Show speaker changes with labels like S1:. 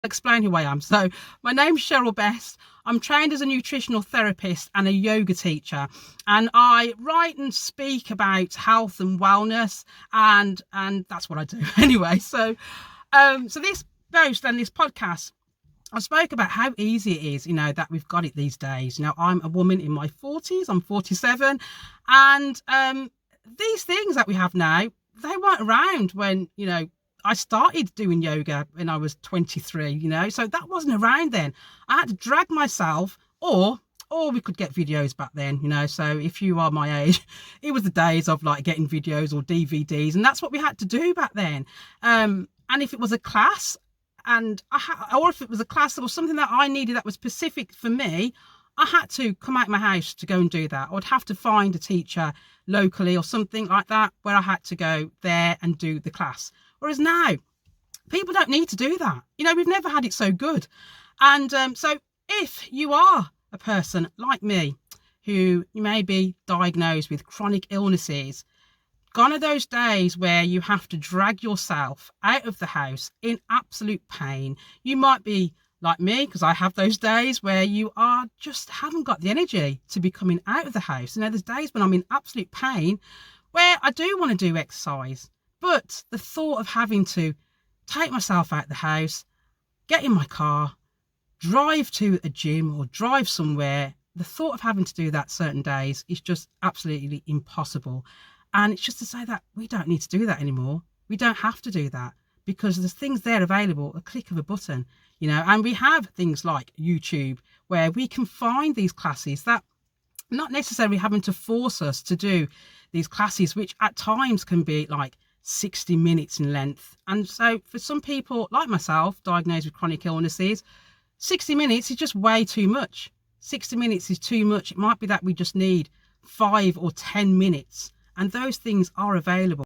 S1: Explain who I am. So my name's Cheryl Best. I'm trained as a nutritional therapist and a yoga teacher, and I write and speak about health and wellness, and that's what I do anyway. So this post and this podcast, I spoke about how easy it is, that we've got it these days. I'm a woman in my 40s. I'm 47, and these things that we have now, they weren't around when I started doing yoga when I was 23, so that wasn't around then. I had to drag myself, or we could get videos back then, so if you are my age, it was the days of like getting videos or DVDs, and that's what we had to do back then. And if it was a class, or if it was a class or something that I needed that was specific for me, I had to come out of my house to go and do that. I would have to find a teacher locally or something like that where I had to go there and do the class. Whereas now, people don't need to do that. We've never had it so good. And so if you are a person like me, who you may be diagnosed with chronic illnesses, gone are those days where you have to drag yourself out of the house in absolute pain. You might be like me, because I have those days where you are just haven't got the energy to be coming out of the house. There's days when I'm in absolute pain where I do want to do exercise. But the thought of having to take myself out of the house, get in my car, drive to a gym or drive somewhere, the thought of having to do that certain days is just absolutely impossible. And it's just to say that we don't need to do that anymore. We don't have to do that, because there's things there available, a click of a button, and we have things like YouTube where we can find these classes that not necessarily having to force us to do these classes, which at times can be like 60 minutes in length. And so for some people like myself, diagnosed with chronic illnesses, 60 minutes is just way too much. 60 minutes is too much. It might be that we just need 5 or 10 minutes, and those things are available.